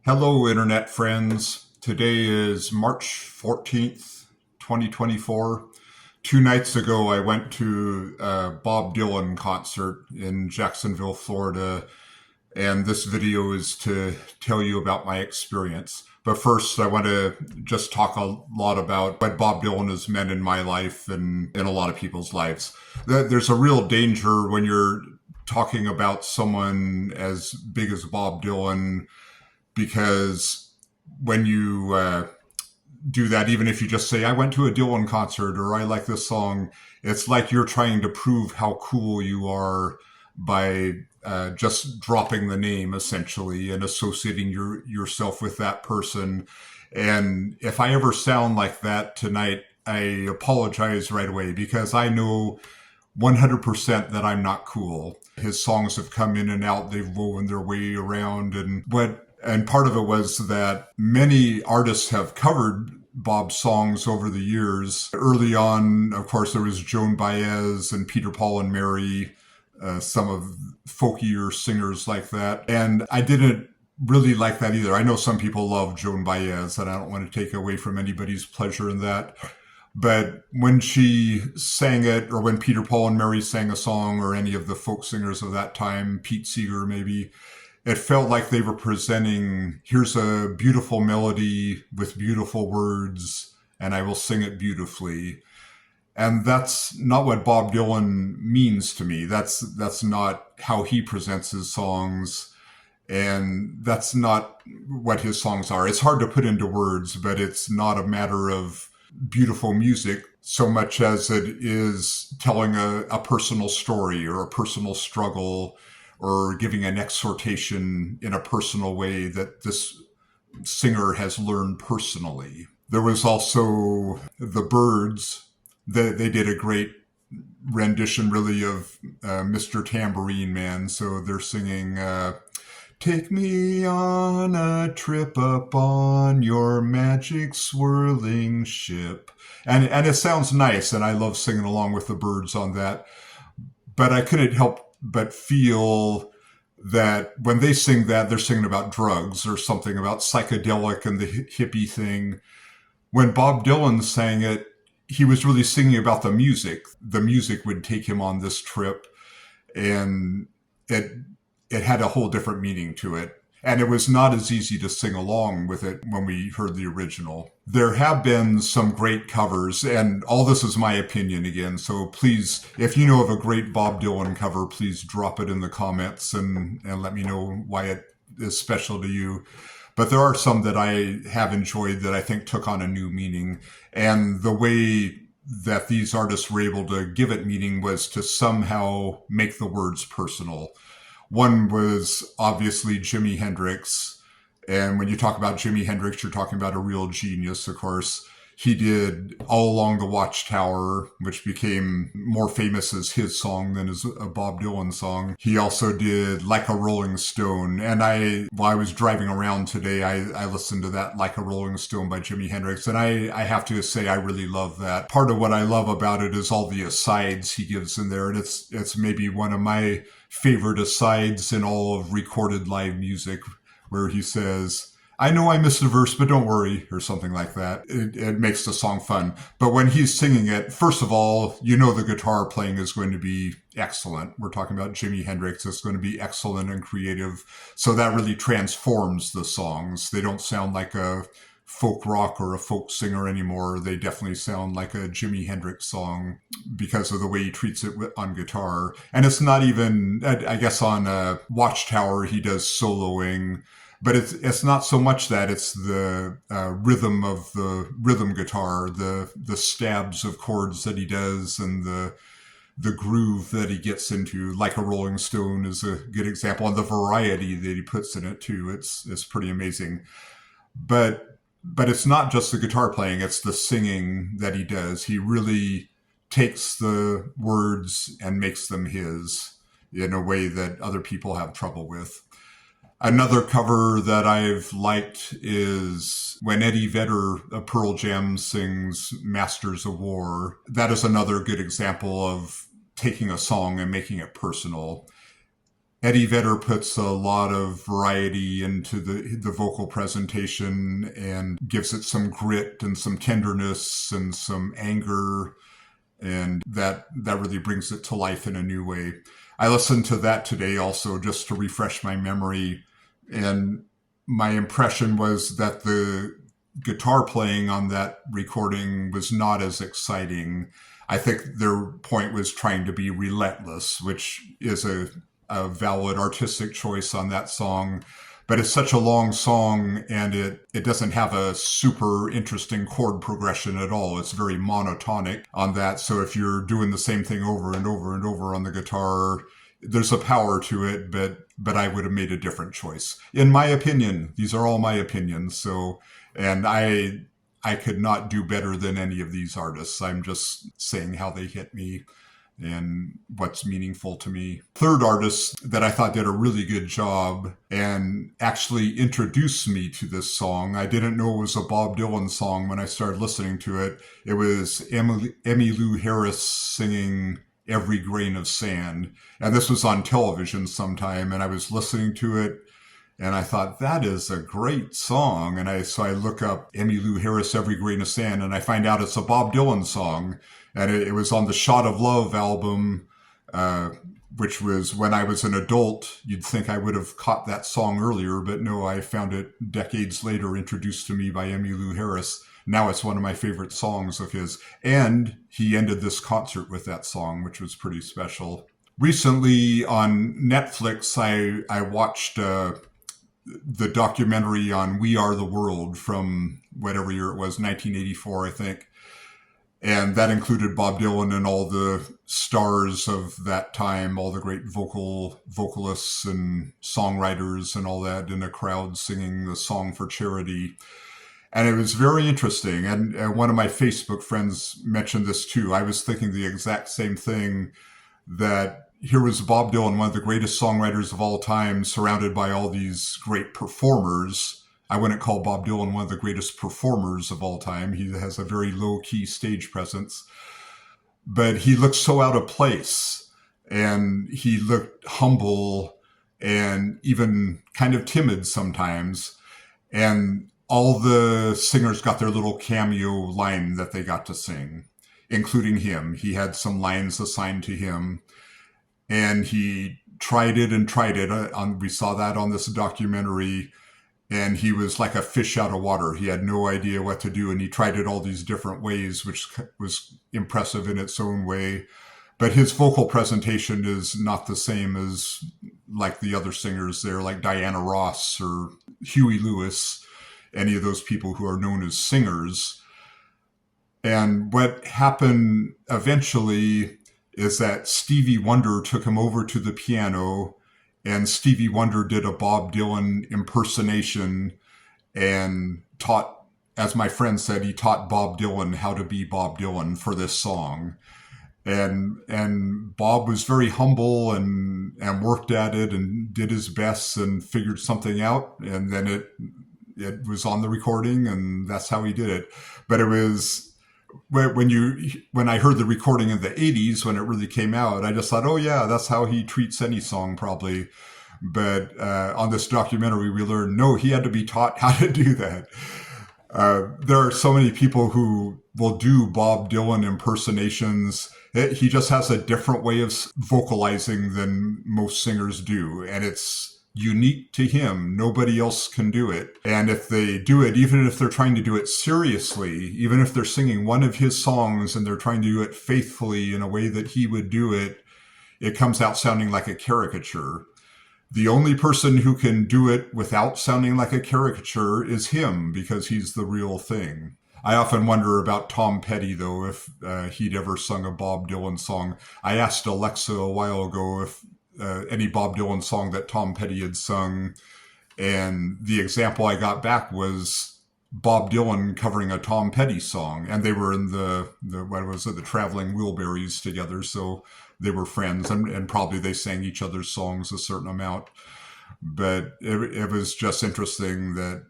Hello, Internet friends. Today is March 14th, 2024. 2 nights ago, I went to a Bob Dylan concert in Jacksonville, Florida, and this video is to tell you about my experience. But first, I want to just talk a lot about what Bob Dylan has meant in my life and in a lot of people's lives. There's a real danger when you're talking about someone as big as Bob Dylan because when you do that, even if you just say, I went to a Dylan concert or I like this song, it's like you're trying to prove how cool you are by just dropping the name essentially and associating yourself with that person. And if I ever sound like that tonight, I apologize right away because I know 100% that I'm not cool. His songs have come in and out, they've woven their way around, and part of it was that many artists have covered Bob's songs over the years. Early on, of course, there was Joan Baez and Peter, Paul and Mary, some of folkier singers like that. And I didn't really like that either. I know some people love Joan Baez, and I don't want to take away from anybody's pleasure in that. But when she sang it, or when Peter, Paul and Mary sang a song, or any of the folk singers of that time, Pete Seeger maybe, it felt like they were presenting, here's a beautiful melody with beautiful words, and I will sing it beautifully. And that's not what Bob Dylan means to me. That's not how he presents his songs. And that's not what his songs are. It's hard to put into words, but it's not a matter of beautiful music so much as it is telling a personal story or a personal struggle, or giving an exhortation in a personal way that this singer has learned personally. There was also the Byrds. They did a great rendition, really, of Mr. Tambourine Man. So they're singing, take me on a trip upon your magic swirling ship. And it sounds nice, and I love singing along with the Byrds on that. But I couldn't help but feel that when they sing that, they're singing about drugs or something about psychedelic and the hippie thing. When Bob Dylan sang it, he was really singing about the music. The music would take him on this trip, and it had a whole different meaning to it. And it was not as easy to sing along with it when we heard the original. There have been some great covers, and all this is my opinion again. So please, if you know of a great Bob Dylan cover, please drop it in the comments and let me know why it is special to you. But there are some that I have enjoyed that I think took on a new meaning. And the way that these artists were able to give it meaning was to somehow make the words personal. One was obviously Jimi Hendrix. And when you talk about Jimi Hendrix, you're talking about a real genius, of course. He did All Along the Watchtower, which became more famous as his song than as a Bob Dylan song. He also did Like a Rolling Stone. And while I was driving around today, I listened to that Like a Rolling Stone by Jimi Hendrix. And I have to say, I really love that. Part of what I love about it is all the asides he gives in there. And it's maybe one of my favorite asides in all of recorded live music, where he says, I know I missed a verse, but don't worry, or something like that. It makes the song fun. But when he's singing it, first of all, you know the guitar playing is going to be excellent. We're talking about Jimi Hendrix. It's going to be excellent and creative. So that really transforms the songs. They don't sound like a folk rock or a folk singer anymore. They definitely sound like a Jimi Hendrix song because of the way he treats it on guitar. And it's not even, I guess on Watchtower, he does soloing. But it's not so much that, it's the rhythm of the rhythm guitar, the stabs of chords that he does, and the groove that he gets into. Like a Rolling Stone is a good example, and the variety that he puts in it too. It's pretty amazing. But it's not just the guitar playing, it's the singing that he does. He really takes the words and makes them his in a way that other people have trouble with. Another cover that I've liked is when Eddie Vedder of Pearl Jam sings Masters of War. That is another good example of taking a song and making it personal. Eddie Vedder puts a lot of variety into the vocal presentation and gives it some grit and some tenderness and some anger, and that really brings it to life in a new way. I listened to that today also just to refresh my memory, and my impression was that the guitar playing on that recording was not as exciting. I think their point was trying to be relentless, which is a valid artistic choice on that song. But it's such a long song, and it doesn't have a super interesting chord progression at all. It's very monotonic on that. So if you're doing the same thing over and over and over on the guitar, there's a power to it, but I would have made a different choice. In my opinion, these are all my opinions. So, and I could not do better than any of these artists. I'm just saying how they hit me and what's meaningful to me. Third artist that I thought did a really good job and actually introduced me to this song. I didn't know it was a Bob Dylan song when I started listening to it. It was Emmylou Harris singing Every Grain of Sand. And this was on television sometime, and I was listening to it, and I thought, that is a great song. And so I look up Emmylou Harris, Every Grain of Sand, and I find out it's a Bob Dylan song. And it was on the Shot of Love album, which was when I was an adult. You'd think I would have caught that song earlier, but no, I found it decades later, introduced to me by Emmylou Harris. Now it's one of my favorite songs of his. And he ended this concert with that song, which was pretty special. Recently on Netflix, I watched the documentary on We Are the World from whatever year it was, 1984, I think. And that included Bob Dylan and all the stars of that time, all the great vocalists and songwriters and all that in a crowd singing the song for charity. And it was very interesting. And one of my Facebook friends mentioned this too. I was thinking the exact same thing, that here was Bob Dylan, one of the greatest songwriters of all time, surrounded by all these great performers. I wouldn't call Bob Dylan one of the greatest performers of all time. He has a very low-key stage presence. But he looked so out of place, and he looked humble and even kind of timid sometimes. And all the singers got their little cameo line that they got to sing, including him. He had some lines assigned to him, and he tried it and tried it. We saw that on this documentary. And he was like a fish out of water. He had no idea what to do, and he tried it all these different ways, which was impressive in its own way. But his vocal presentation is not the same as like the other singers there, like Diana Ross or Huey Lewis, any of those people who are known as singers. And what happened eventually is that Stevie Wonder took him over to the piano, and Stevie Wonder did a Bob Dylan impersonation and taught, as my friend said, he taught Bob Dylan how to be Bob Dylan for this song. And Bob was very humble and worked at it and did his best and figured something out. And then it was on the recording, and that's how he did it. But it was, when I heard the recording in the 80s, when it really came out, I just thought, oh yeah, that's how he treats any song probably. But on this documentary, we learned, no, he had to be taught how to do that. There are so many people who will do Bob Dylan impersonations. He just has a different way of vocalizing than most singers do, and it's unique to him. Nobody else can do it. And if they do it, even if they're trying to do it seriously, even if they're singing one of his songs and they're trying to do it faithfully in a way that he would do it, it comes out sounding like a caricature. The only person who can do it without sounding like a caricature is him, because he's the real thing. I often wonder about Tom Petty, though, if he'd ever sung a Bob Dylan song. I asked Alexa a while ago if any Bob Dylan song that Tom Petty had sung, and the example I got back was Bob Dylan covering a Tom Petty song, and they were in the Traveling Wilburys together, so they were friends, and probably they sang each other's songs a certain amount. But it was just interesting that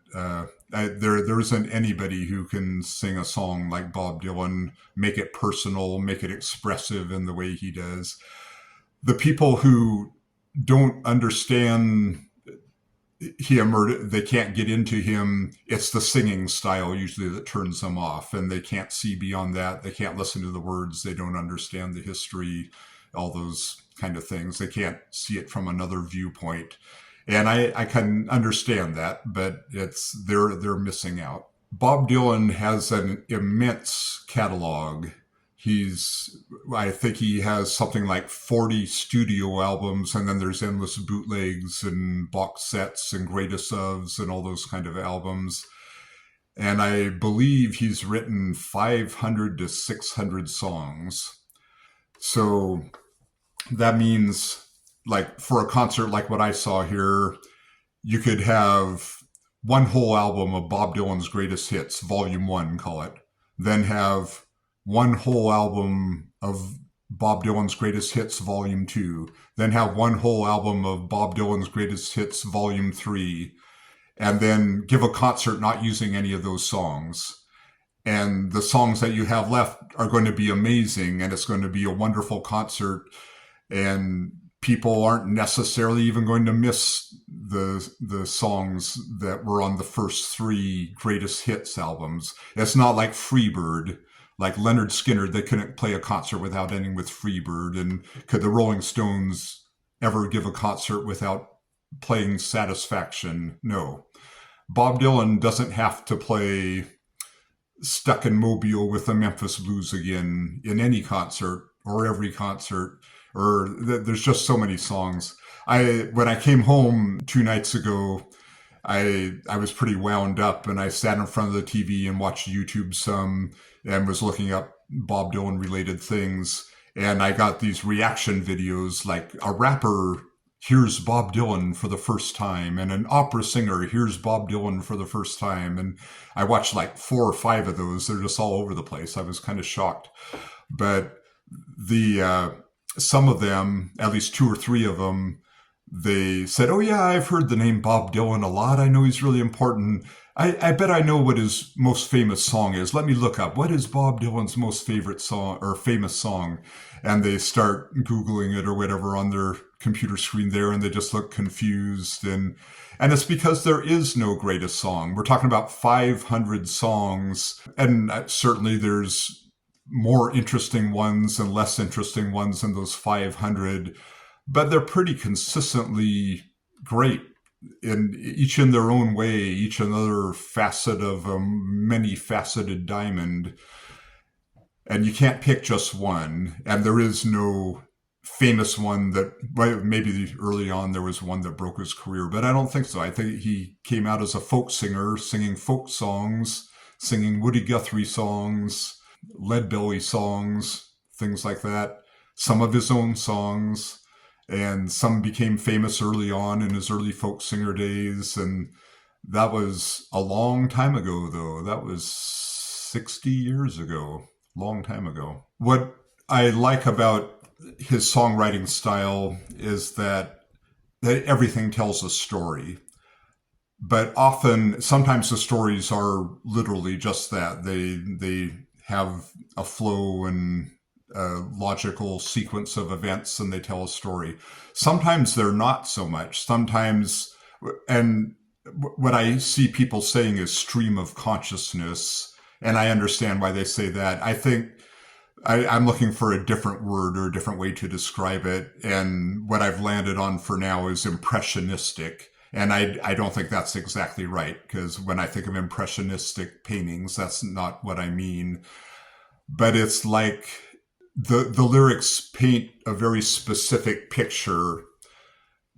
there isn't anybody who can sing a song like Bob Dylan, make it personal, make it expressive in the way he does. The people who don't understand him, or they can't get into him. It's the singing style usually that turns them off, and they can't see beyond that. They can't listen to the words. They don't understand the history, all those kind of things. They can't see it from another viewpoint. And I can understand that, but they're missing out. Bob Dylan has an immense catalog. He's, I think he has something like 40 studio albums, and then there's endless bootlegs and box sets and greatest ofs and all those kind of albums. And I believe he's written 500 to 600 songs. So that means, like, for a concert like what I saw here, you could have one whole album of Bob Dylan's greatest hits, volume one, call it, then have one whole album of Bob Dylan's greatest hits, volume two, then have one whole album of Bob Dylan's greatest hits, volume three, and then give a concert not using any of those songs. And the songs that you have left are going to be amazing, and it's going to be a wonderful concert. And people aren't necessarily even going to miss the songs that were on the first three greatest hits albums. It's not like Freebird, like Leonard Skinner. They couldn't play a concert without ending with Freebird. And could the Rolling Stones ever give a concert without playing Satisfaction? No. Bob Dylan doesn't have to play Stuck in Mobile with the Memphis Blues again in any concert or every concert. Or there's just so many songs. When I came home 2 nights ago, I was pretty wound up, and I sat in front of the TV and watched YouTube some, and was looking up Bob Dylan related things. And I got these reaction videos, like a rapper hears Bob Dylan for the first time, and an opera singer hears Bob Dylan for the first time. And I watched like 4 or 5 of those. They're just all over the place. I was kind of shocked. But some of them, at least 2 or 3 of them, they said, "Oh yeah, I've heard the name Bob Dylan a lot. I know he's really important. I bet I know what his most famous song is. Let me look up. What is Bob Dylan's most favorite song or famous song?" And they start Googling it or whatever on their computer screen there, and they just look confused. And it's because there is no greatest song. We're talking about 500 songs, and certainly there's more interesting ones and less interesting ones in those 500, but they're pretty consistently great, each in their own way, each another facet of a many-faceted diamond. And you can't pick just one, and there is no famous one that, maybe early on there was one that broke his career, but I don't think so. I think he came out as a folk singer, singing folk songs, singing Woody Guthrie songs, Leadbelly songs, things like that. Some of his own songs, and some became famous early on in his early folk singer days. And that was a long time ago, though. That was 60 years ago, long time ago. What I like about his songwriting style is that everything tells a story. But sometimes the stories are literally just that. They have a flow and a logical sequence of events, and they tell a story. Sometimes they're not so much. Sometimes, and what I see people saying is stream of consciousness, and I understand why they say that. I think I'm looking for a different word or a different way to describe it, and what I've landed on for now is impressionistic. And I don't think that's exactly right, because when I think of impressionistic paintings, that's not what I mean. But it's like the lyrics paint a very specific picture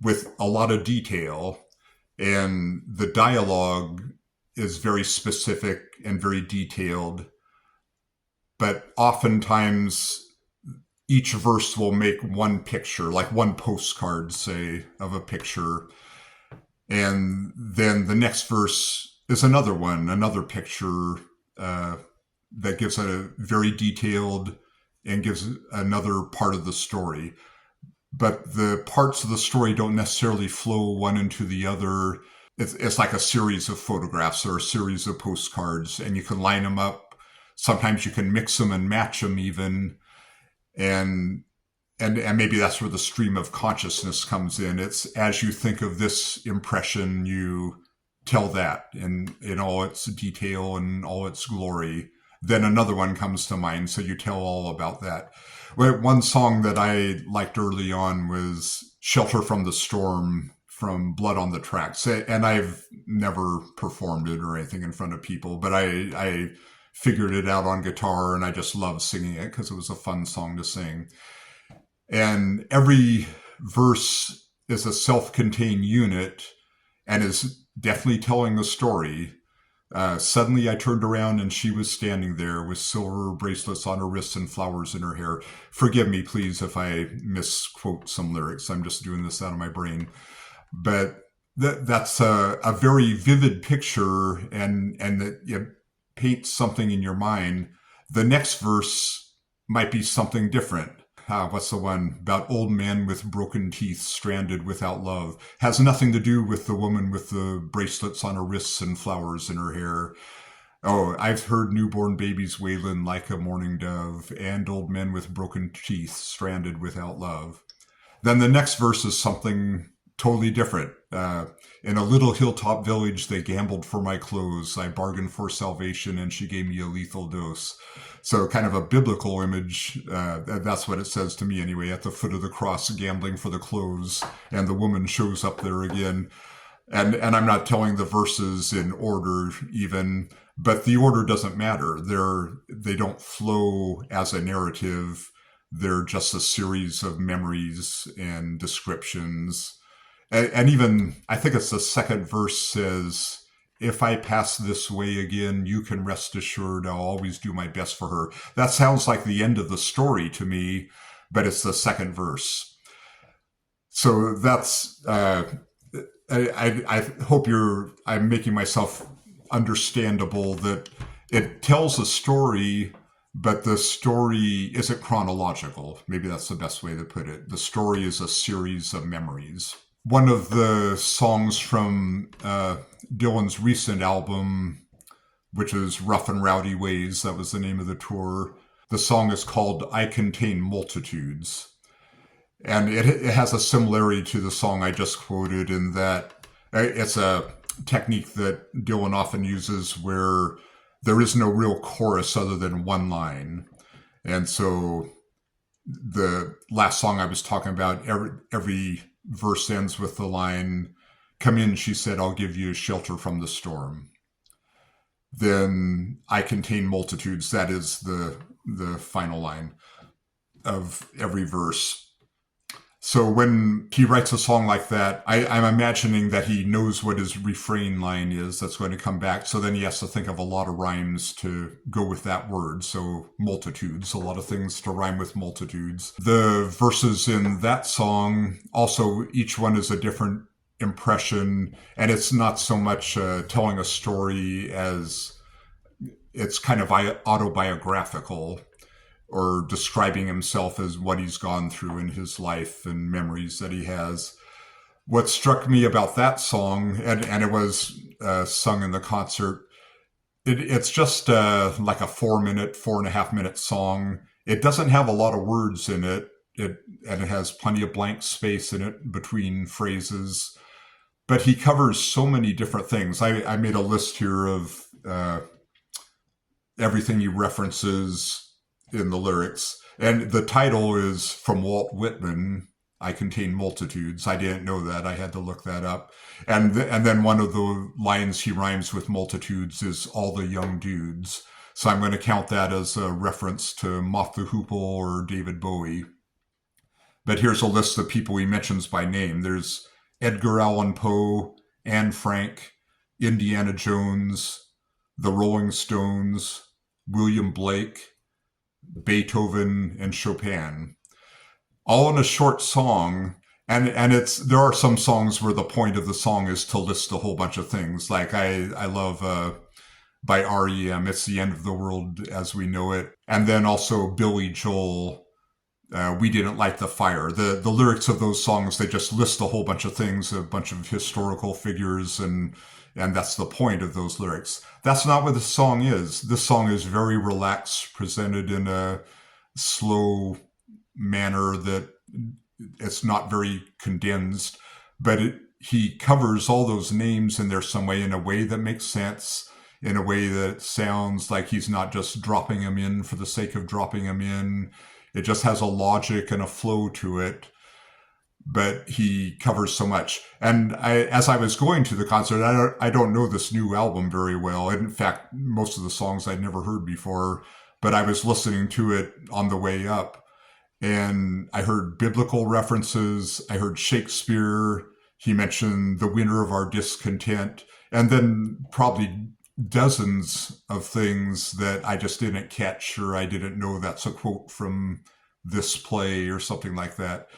with a lot of detail, and the dialogue is very specific and very detailed. But oftentimes each verse will make one picture, like one postcard, say, of a picture. And then the next verse is another one, another picture that gives a very detailed and gives another part of the story. But the parts of the story don't necessarily flow one into the other. It's like a series of photographs or a series of postcards, and you can line them up. Sometimes you can mix them and match them even. And and maybe that's where the stream of consciousness comes in. It's as you think of this impression, you tell that in all its detail and all its glory. Then another one comes to mind, so you tell all about that. Well, one song that I liked early on was Shelter from the Storm from Blood on the Tracks. And I've never performed it or anything in front of people, but I figured it out on guitar and I just loved singing it because it was a fun song to sing. And every verse is a self-contained unit and is definitely telling a story. Suddenly I turned around and she was standing there with silver bracelets on her wrists and flowers in her hair. Forgive me, please, if I misquote some lyrics. I'm just doing this out of my brain. But that's a very vivid picture, and it paints something in your mind. The next verse might be something different. What's the one about old men with broken teeth stranded without love? Has nothing to do with the woman with the bracelets on her wrists and flowers in her hair. Oh, I've heard newborn babies wailing like a mourning dove, and old men with broken teeth stranded without love. Then the next verse is something totally different. In a little hilltop village, they gambled for my clothes. I bargained for salvation, and she gave me a lethal dose. So kind of a biblical image. That's what it says to me anyway. At the foot of the cross, gambling for the clothes, and the woman shows up there again. And I'm not telling the verses in order even, but the order doesn't matter. They don't flow as a narrative. They're just a series of memories and descriptions. And even, I think it's the second verse says, if I pass this way again, you can rest assured I'll always do my best for her. That sounds like the end of the story to me, but it's the second verse. So that's, I hope I'm making myself understandable that it tells a story, but the story isn't chronological. Maybe that's the best way to put it. The story is a series of memories. One of the songs from Dylan's recent album, which is Rough and Rowdy Ways, that was the name of the tour. The song is called I Contain Multitudes. And it has a similarity to the song I just quoted in that it's a technique that Dylan often uses where there is no real chorus other than one line. And so the last song I was talking about, every verse ends with the line, come in, she said, I'll give you shelter from the storm. Then I contain multitudes. That is the final line of every verse. So when he writes a song like that, I'm imagining that he knows what his refrain line is that's going to come back. So then he has to think of a lot of rhymes to go with that word. So multitudes, a lot of things to rhyme with multitudes. The verses in that song, also each one is a different impression. And it's not so much telling a story as it's kind of autobiographical, or describing himself as what he's gone through in his life and memories that he has. What struck me about that song, and it was sung in the concert, it's just like a 4.5 minute song. It doesn't have a lot of words in it, and it has plenty of blank space in it between phrases. But he covers so many different things. I made a list here of everything he references in the lyrics. And the title is from Walt Whitman, I Contain Multitudes. I didn't know that. I had to look that up. And then one of the lines he rhymes with multitudes is all the young dudes. So I'm going to count that as a reference to Moth the Hoople or David Bowie. But here's a list of people he mentions by name. There's Edgar Allan Poe, Anne Frank, Indiana Jones, the Rolling Stones, William Blake, Beethoven, and Chopin, all in a short song. And there are some songs where the point of the song is to list a whole bunch of things. Like I love by REM, It's the End of the World as We Know It. And then also Billy Joel, We Didn't Light the Fire. The lyrics of those songs, they just list a whole bunch of things, a bunch of historical figures, and that's the point of those lyrics. That's not what the song is. This song is very relaxed, presented in a slow, manner that it's not very condensed, but he covers all those names in there some way, in a way that makes sense, in a way that sounds like he's not just dropping them in for the sake of dropping them in. It just has a logic and a flow to it, but he covers so much. And as I was going to the concert, I don't know this new album very well. In fact, most of the songs I'd never heard before, but I was listening to it on the way up, and I heard biblical references. I heard Shakespeare. He mentioned the winter of our discontent, and then probably dozens of things that I just didn't catch, or I didn't know that's a quote from this play or something like that.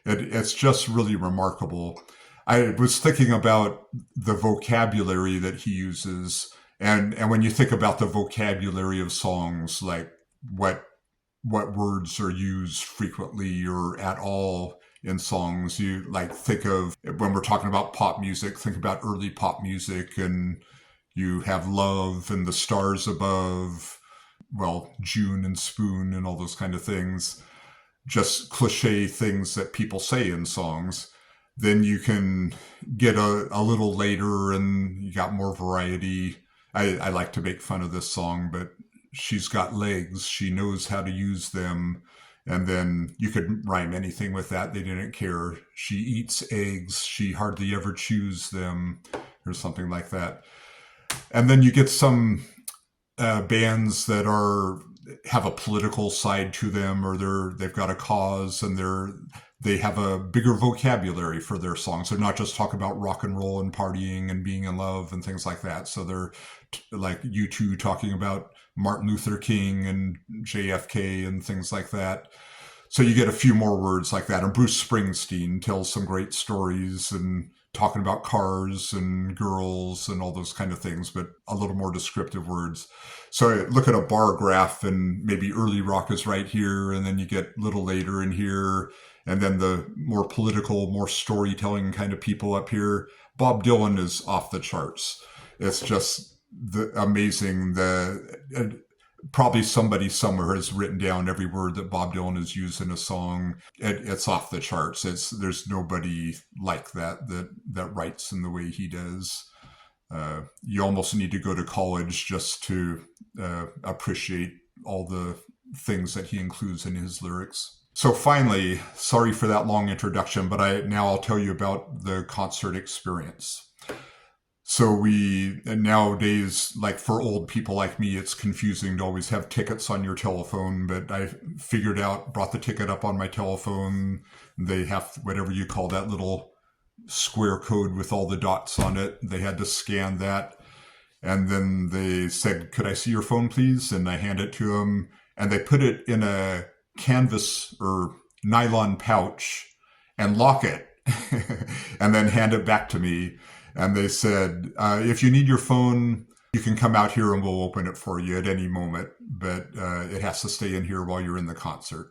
It's just really remarkable. I was thinking about the vocabulary that he uses, and when you think about the vocabulary of songs, like what words are used frequently or at all in songs, you like think of, when we're talking about pop music, think about early pop music, and you have love and the stars above, well, June and spoon and all those kind of things, just cliche things that people say in songs. Then you can get a little later and you got more variety. I like to make fun of this song, but she's got legs, she knows how to use them. And then you could rhyme anything with that. They didn't care. She eats eggs, she hardly ever chews them, or something like that. And then you get some bands that have a political side to them, or they've got a cause, and they have a bigger vocabulary for their songs. They're not just talking about rock and roll and partying and being in love and things like that. So they're like U2 talking about Martin Luther King and JFK and things like that. So you get a few more words like that. And Bruce Springsteen tells some great stories and talking about cars and girls and all those kind of things, but a little more descriptive words. So look at a bar graph, and maybe early rock is right here, and then you get a little later in here, and then the more political, more storytelling kind of people up here. Bob Dylan is off the charts. It's just amazing. Probably somebody somewhere has written down every word that Bob Dylan has used in a song. It's off the charts. There's nobody like that writes in the way he does. You almost need to go to college just to appreciate all the things that he includes in his lyrics. So finally, sorry for that long introduction, but now I'll tell you about the concert experience. So nowadays, like for old people like me, it's confusing to always have tickets on your telephone, but I brought the ticket up on my telephone. They have whatever you call that little square code with all the dots on it. They had to scan that. And then they said, "Could I see your phone, please?" And I hand it to them, and they put it in a canvas or nylon pouch and lock it and then hand it back to me. And they said, if you need your phone, you can come out here and we'll open it for you at any moment, but it has to stay in here while you're in the concert.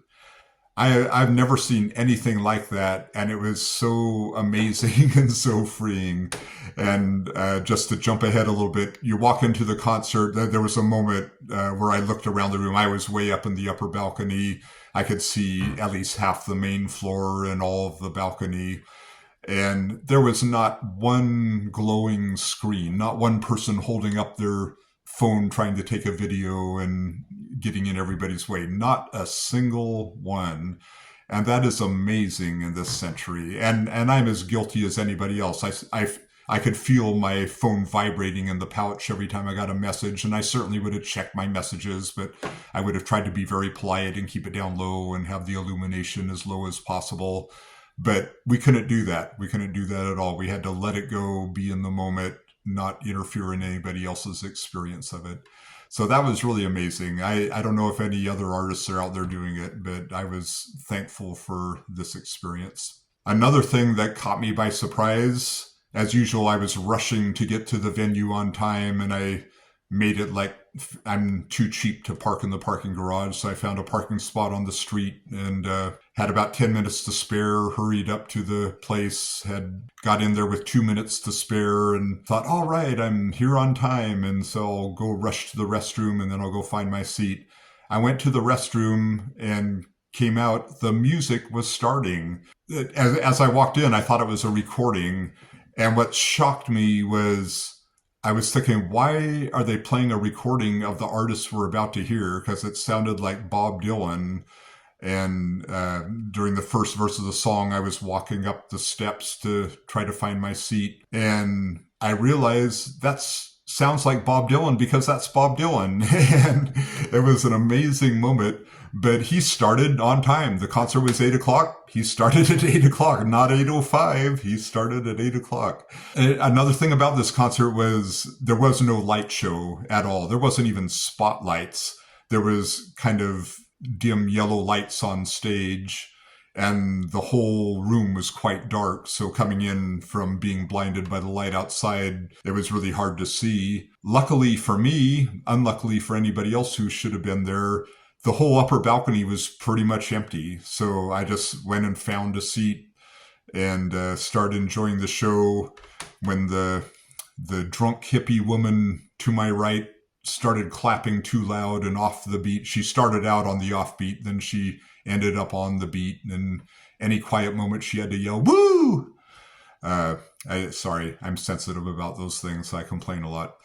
I've never seen anything like that, and it was so amazing and so freeing. And just to jump ahead a little bit, you walk into the concert, there was a moment where I looked around the room. I was way up in the upper balcony. I could see at least half the main floor and all of the balcony. And there was not one glowing screen, not one person holding up their phone trying to take a video and getting in everybody's way. Not a single one. And that is amazing in this century. And I'm as guilty as anybody else. I could feel my phone vibrating in the pouch every time I got a message, and I certainly would have checked my messages, but I would have tried to be very polite and keep it down low and have the illumination as low as possible. But we couldn't do that. We couldn't do that at all. We had to let it go, be in the moment, not interfere in anybody else's experience of it. So that was really amazing. I don't know if any other artists are out there doing it, but I was thankful for this experience. Another thing that caught me by surprise, as usual, I was rushing to get to the venue on time, and I made it like I'm too cheap to park in the parking garage. So I found a parking spot on the street and had about 10 minutes to spare, hurried up to the place, had got in there with 2 minutes to spare and thought, all right, I'm here on time. And so I'll go rush to the restroom and then I'll go find my seat. I went to the restroom and came out, the music was starting. As I walked in, I thought it was a recording. And what shocked me was I was thinking, why are they playing a recording of the artist we're about to hear? Because it sounded like Bob Dylan. And during the first verse of the song, I was walking up the steps to try to find my seat. And I realized sounds like Bob Dylan because that's Bob Dylan. And it was an amazing moment. But he started on time. The concert was 8 o'clock. He started at 8 o'clock, not 8:05. He started at 8 o'clock. Another thing about this concert was there was no light show at all. There wasn't even spotlights. There was kind of dim yellow lights on stage, and the whole room was quite dark. So coming in from being blinded by the light outside, it was really hard to see. Luckily for me, unluckily for anybody else who should have been there, the whole upper balcony was pretty much empty. So I just went and found a seat and started enjoying the show when the drunk hippie woman to my right started clapping too loud and off the beat. She started out on the off beat, then she ended up on the beat, and any quiet moment she had to yell, woo! Sorry, I'm sensitive about those things. I complain a lot.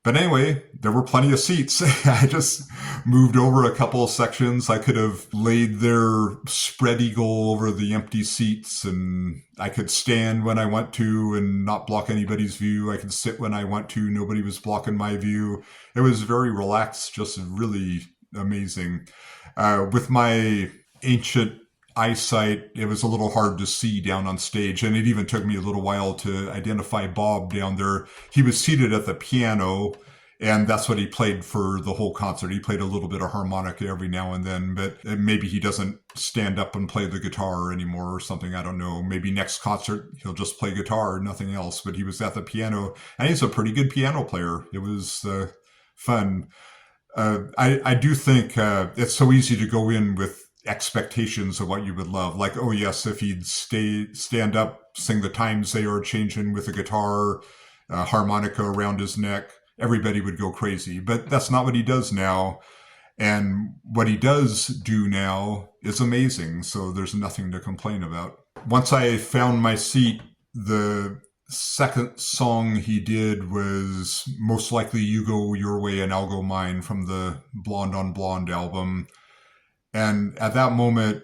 But anyway, there were plenty of seats. I just moved over a couple of sections. I could have laid there spread eagle over the empty seats, and I could stand when I want to and not block anybody's view. I could sit when I want to. Nobody was blocking my view. It was very relaxed, just really amazing. With my ancient eyesight, it was a little hard to see down on stage, and it even took me a little while to identify Bob down there. He was seated at the piano, and that's what he played for the whole concert. He played a little bit of harmonica every now and then, but maybe he doesn't stand up and play the guitar anymore or something. I don't know. Maybe next concert he'll just play guitar, nothing else. But he was at the piano, and he's a pretty good piano player. It was fun. I do think it's so easy to go in with expectations of what you would love. Like, oh yes, if he'd stand up, sing the Times They Are Changing with a guitar, harmonica around his neck, everybody would go crazy. But that's not what he does now. And what he does do now is amazing. So there's nothing to complain about. Once I found my seat, the second song he did was most likely You Go Your Way and I'll Go Mine from the Blonde on Blonde album. And at that moment,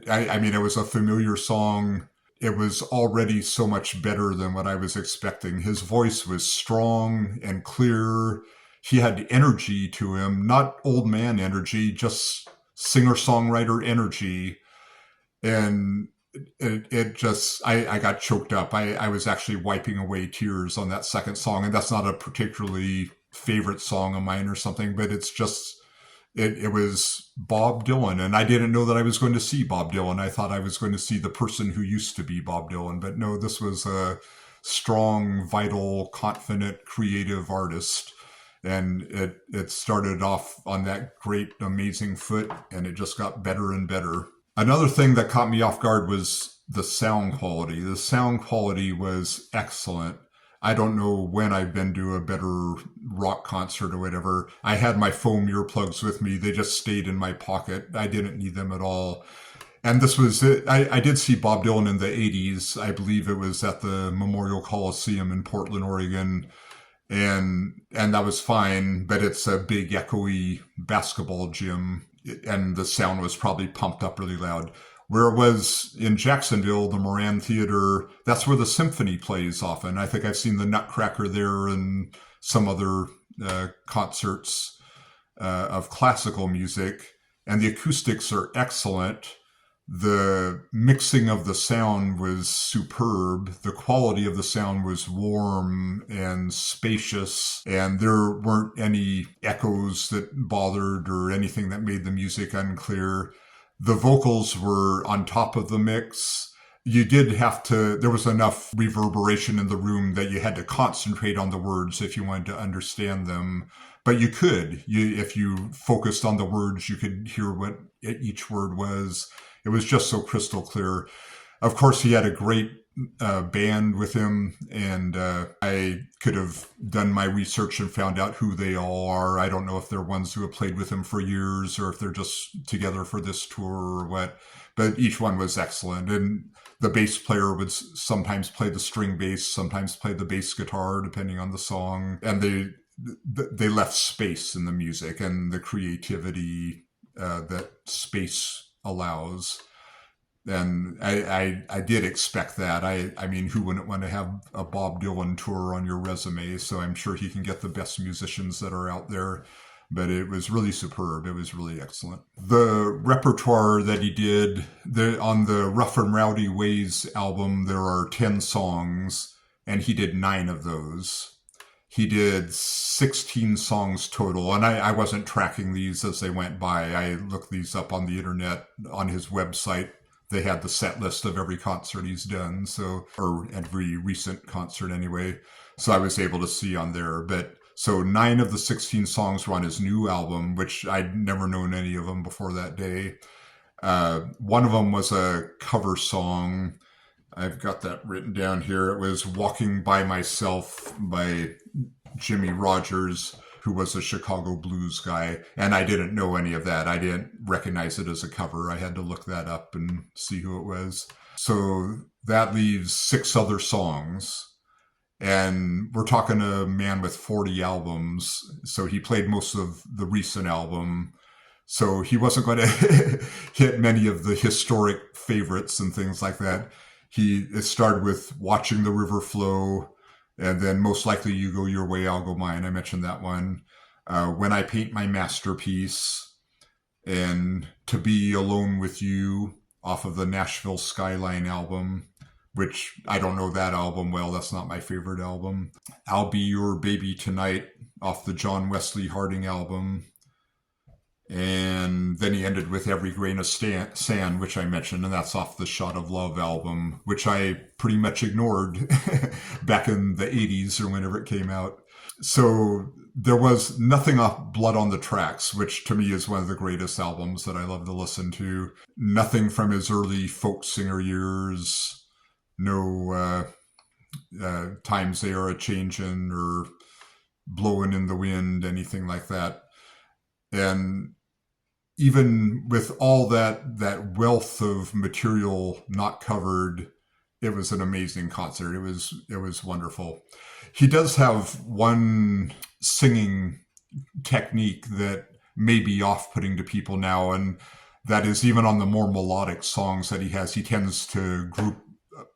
I mean, it was a familiar song. It was already so much better than what I was expecting. His voice was strong and clear. He had energy to him, not old man energy, just singer-songwriter energy. And it just, I got choked up. I was actually wiping away tears on that second song. And that's not a particularly favorite song of mine or something, but it's just, it was Bob Dylan, and I didn't know that I was going to see Bob Dylan. I thought I was going to see the person who used to be Bob Dylan, but no, this was a strong, vital, confident, creative artist. And it started off on that great, amazing foot, and it just got better and better. Another thing that caught me off guard was the sound quality. The sound quality was excellent. I don't know when I've been to a better rock concert or whatever. I had my foam earplugs with me. They just stayed in my pocket. I didn't need them at all. And this was it. I did see Bob Dylan in the 80s. I believe it was at the Memorial Coliseum in Portland, Oregon. And that was fine, but it's a big echoey basketball gym, and the sound was probably pumped up really loud. Where it was in Jacksonville, the Moran Theater, that's where the symphony plays often. I think I've seen the Nutcracker there and some other concerts of classical music. And the acoustics are excellent. The mixing of the sound was superb. The quality of the sound was warm and spacious, and there weren't any echoes that bothered or anything that made the music unclear. The vocals were on top of the mix. You did have to, there was enough reverberation in the room that you had to concentrate on the words if you wanted to understand them. But you could, if you focused on the words, you could hear what each word was. It was just so crystal clear. Of course, he had a great band with him, and I could have done my research and found out who they all are. I don't know if they're ones who have played with him for years or if they're just together for this tour or what, but each one was excellent. And the bass player would sometimes play the string bass, sometimes play the bass guitar, depending on the song. And they left space in the music and the creativity that space allows. And I did expect that. I mean, who wouldn't want to have a Bob Dylan tour on your resume? So I'm sure he can get the best musicians that are out there. But it was really superb. It was really excellent. The repertoire that he did on the Rough and Rowdy Ways album, there are 10 songs, and he did 9 of those. He did 16 songs total, and I wasn't tracking these as they went by. I looked these up on the internet on his website. They had the set list of every concert he's done, or every recent concert anyway. So I was able to see on there. But so 9 of the 16 songs were on his new album, which I'd never known any of them before that day. One of them was a cover song. I've got that written down here. It was Walking by Myself by Jimmy Rogers, who was a Chicago blues guy. And I didn't know any of that. I didn't recognize it as a cover. I had to look that up and see who it was. So that leaves 6 other songs. And we're talking a man with 40 albums. So he played most of the recent album. So he wasn't going to hit many of the historic favorites and things like that. It started with Watching the River Flow, and then Most Likely You Go Your Way, I'll Go Mine. I mentioned that one. When I Paint My Masterpiece, and To Be Alone with You off of the Nashville Skyline album, which I don't know that album well. That's not my favorite album. I'll Be Your Baby Tonight off the John Wesley Harding album. And then he ended with Every Grain of Sand, which I mentioned, and that's off the Shot of Love album, which I pretty much ignored back in the 80s or whenever it came out. So there was nothing off Blood on the Tracks, which to me is one of the greatest albums that I love to listen to. Nothing from his early folk singer years. No Times They Are A-Changin' or Blowin' in the Wind, anything like that. And even with all that wealth of material not covered, it was an amazing concert. It was wonderful. He does have one singing technique that may be off-putting to people now, and that is even on the more melodic songs that he has, he tends to group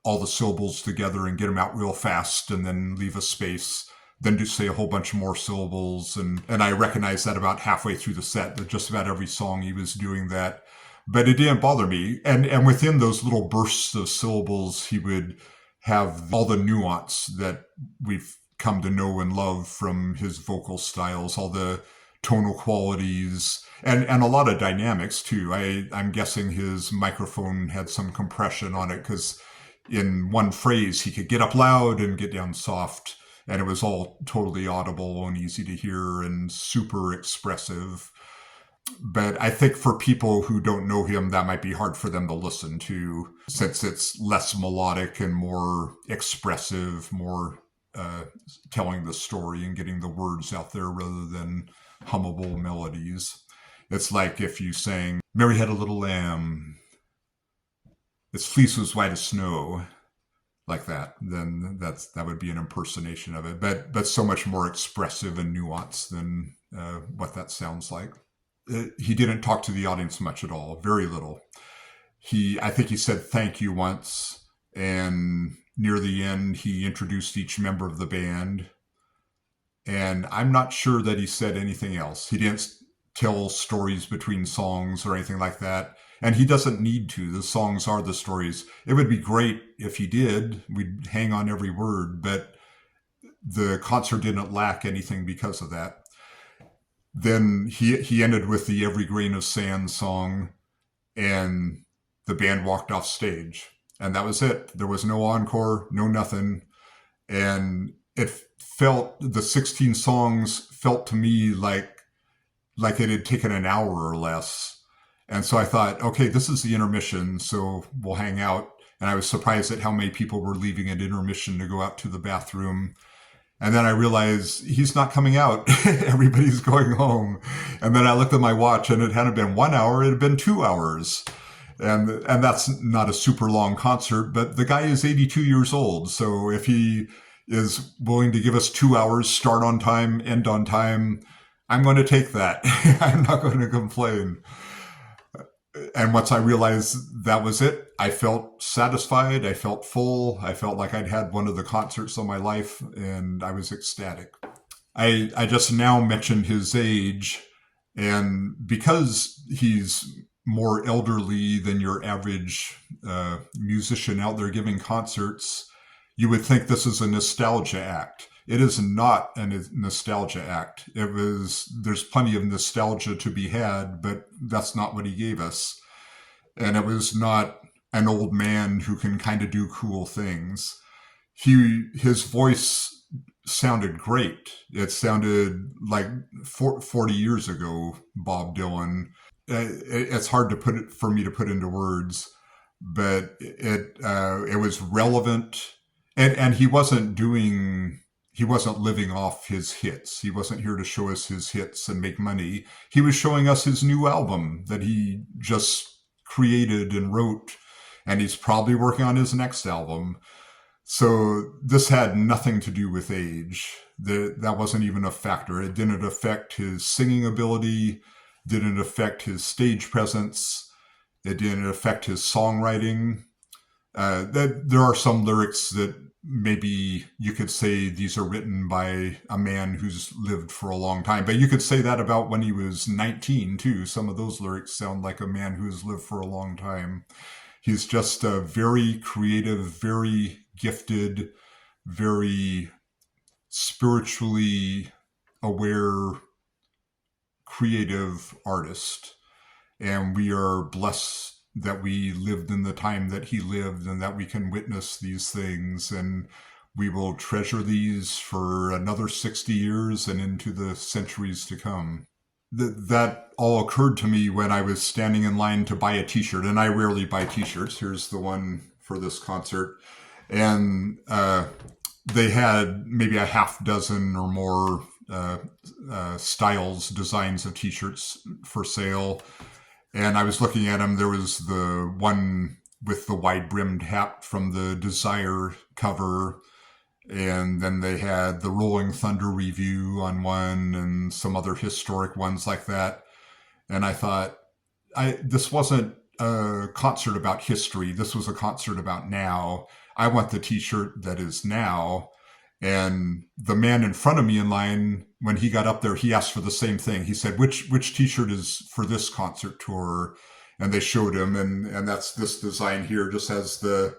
all the syllables together and get them out real fast and then leave a space, then to say a whole bunch more syllables. And I recognized that about halfway through the set, that just about every song he was doing that. But it didn't bother me. And within those little bursts of syllables, he would have all the nuance that we've come to know and love from his vocal styles, all the tonal qualities, and a lot of dynamics too. I'm guessing his microphone had some compression on it, because in one phrase he could get up loud and get down soft, and it was all totally audible and easy to hear and super expressive. But I think for people who don't know him, that might be hard for them to listen to, since it's less melodic and more expressive, more telling the story and getting the words out there rather than hummable melodies. It's like if you sang, Mary Had a Little Lamb, its fleece was white as snow, like that, then that would be an impersonation of it, but so much more expressive and nuanced than what that sounds like. He didn't talk to the audience much at all, very little. I think he said thank you once, and near the end he introduced each member of the band, and I'm not sure that he said anything else. He didn't tell stories between songs or anything like that. And he doesn't need to. The songs are the stories. It would be great if he did. We'd hang on every word, but the concert didn't lack anything because of that. Then he ended with the Every Grain of Sand song, and the band walked off stage. And that was it. There was no encore, no nothing. And the 16 songs felt to me like it had taken an hour or less. And so I thought, okay, this is the intermission, so we'll hang out. And I was surprised at how many people were leaving at intermission to go out to the bathroom. And then I realized he's not coming out. Everybody's going home. And then I looked at my watch and it hadn't been 1 hour, it had been 2 hours. And that's not a super long concert, but the guy is 82 years old. So if he is willing to give us 2 hours, start on time, end on time, I'm going to take that. I'm not going to complain. And once I realized that was it, I felt satisfied. I felt full. I felt like I'd had one of the concerts of my life, and I was ecstatic. I just now mentioned his age, and because he's more elderly than your average musician out there giving concerts, you would think this is a nostalgia act. It is not a nostalgia act. There's plenty of nostalgia to be had, but that's not what he gave us. And it was not an old man who can kind of do cool things. His voice sounded great. It sounded like 40 years ago, Bob Dylan. It's hard for me to put into words, but it was relevant, and he wasn't living off his hits. He wasn't here to show us his hits and make money. He was showing us his new album that he just created and wrote, and he's probably working on his next album. So this had nothing to do with age. That wasn't even a factor. It didn't affect his singing ability, didn't affect his stage presence, it didn't affect his songwriting. There are some lyrics that maybe you could say these are written by a man who's lived for a long time, but you could say that about when he was 19 too. Some of those lyrics sound like a man who's lived for a long time. He's just a very creative, very gifted, very spiritually aware, creative artist. And we are blessed that we lived in the time that he lived and that we can witness these things, and we will treasure these for another 60 years and into the centuries to come. That all occurred to me when I was standing in line to buy a t-shirt, and I rarely buy t-shirts. Here's the one for this concert. And they had maybe a half dozen or more styles, designs of t-shirts for sale. And I was looking at them. There was the one with the wide-brimmed hat from the Desire cover. And then they had the Rolling Thunder Review on one and some other historic ones like that. And I thought, this wasn't a concert about history. This was a concert about now. I want the t-shirt that is now. And the man in front of me in line, when he got up there, he asked for the same thing. He said, which t-shirt is for this concert tour? And they showed him, and that's this design here, just has the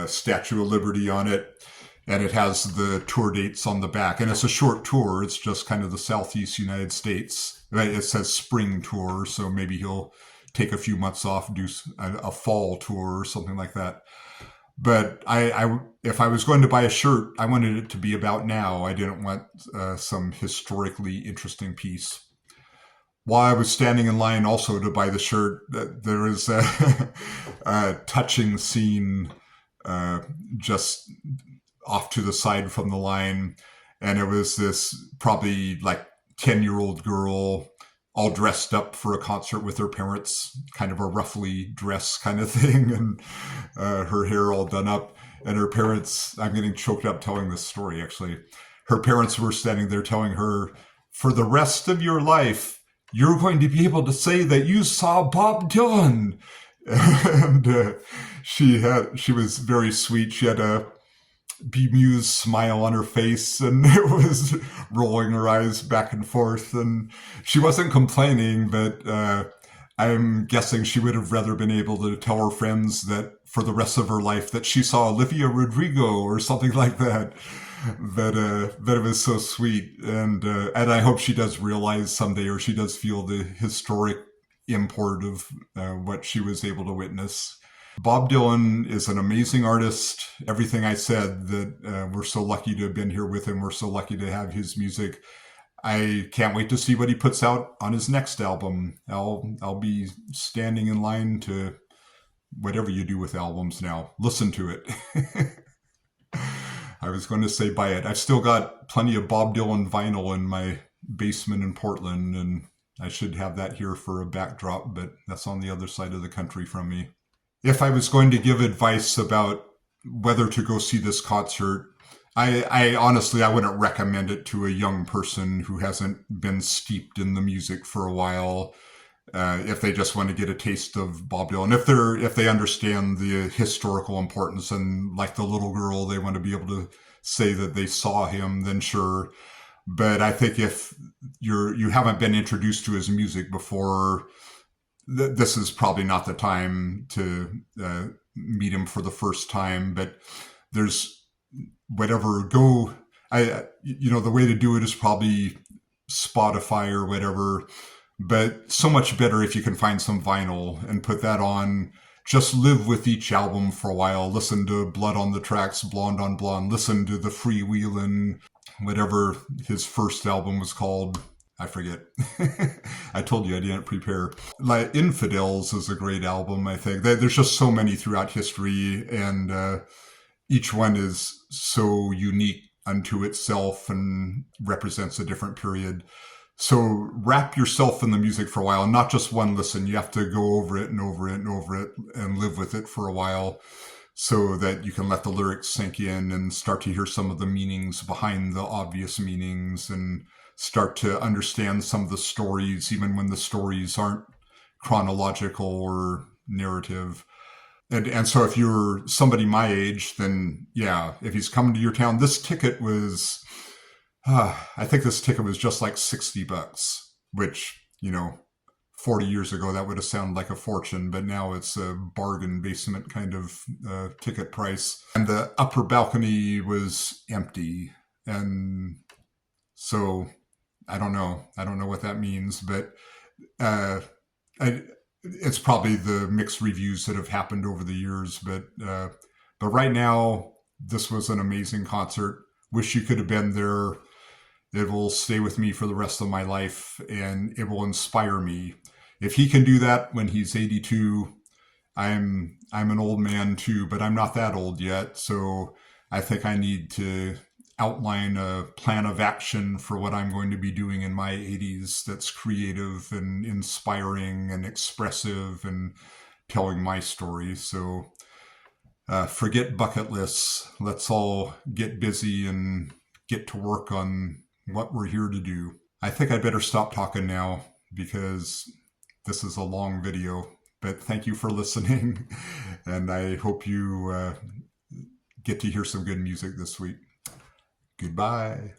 Statue of Liberty on it. And it has the tour dates on the back. And it's a short tour. It's just kind of the Southeast United States. It says spring tour, so maybe he'll take a few months off, do a fall tour or something like that. But if I was going to buy a shirt, I wanted it to be about now. I didn't want some historically interesting piece. While I was standing in line also to buy the shirt, there was a touching scene just off to the side from the line. And it was this probably like 10-year-old girl all dressed up for a concert with her parents, kind of a roughly dress kind of thing, and her hair all done up. And her parents, I'm getting choked up telling this story actually. Her parents were standing there telling her, for the rest of your life, you're going to be able to say that you saw Bob Dylan. And she was very sweet. She had a bemused smile on her face, and it was rolling her eyes back and forth, and she wasn't complaining, but I'm guessing she would have rather been able to tell her friends that for the rest of her life that she saw Olivia Rodrigo or something like that. But it was so sweet, and I hope she does realize someday, or she does feel the historic import of what she was able to witness. Bob Dylan is an amazing artist. Everything I said, that we're so lucky to have been here with him. We're so lucky to have his music. I can't wait to see what he puts out on his next album. I'll be standing in line to whatever you do with albums now, listen to it. I was going to say buy it. I've still got plenty of Bob Dylan vinyl in my basement in Portland, and I should have that here for a backdrop, but that's on the other side of the country from me. If I was going to give advice about whether to go see this concert, I honestly, I wouldn't recommend it to a young person who hasn't been steeped in the music for a while. If they just want to get a taste of Bob Dylan, if they understand the historical importance, and like the little girl, they want to be able to say that they saw him, then sure. But I think if you haven't been introduced to his music before, this is probably not the time to meet him for the first time. But there's whatever the way to do it is probably Spotify or whatever. But so much better if you can find some vinyl and put that on. Just live with each album for a while. Listen to Blood on the Tracks, Blonde on Blonde. Listen to the Freewheelin', whatever his first album was called. I forget. I told you I didn't prepare. Like Infidels is a great album, I think. There's just so many throughout history, and each one is so unique unto itself and represents a different period. So wrap yourself in the music for a while, not just one listen. You have to go over it and over it and over it and live with it for a while so that you can let the lyrics sink in and start to hear some of the meanings behind the obvious meanings, and start to understand some of the stories, even when the stories aren't chronological or narrative. And so if you're somebody my age, then yeah, if he's coming to your town, this ticket was... I think this ticket was just like $60, which, 40 years ago, that would have sounded like a fortune, but now it's a bargain basement kind of ticket price. And the upper balcony was empty. And so I don't know. I don't know what that means, but it's probably the mixed reviews that have happened over the years. But right now, this was an amazing concert. Wish you could have been there. It will stay with me for the rest of my life, and it will inspire me. If he can do that when he's 82, I'm an old man too, but I'm not that old yet. So I think I need to outline a plan of action for what I'm going to be doing in my 80s that's creative and inspiring and expressive and telling my story. So forget bucket lists. Let's all get busy and get to work on what we're here to do. I think I better stop talking now because this is a long video, but thank you for listening, and I hope you get to hear some good music this week. Goodbye.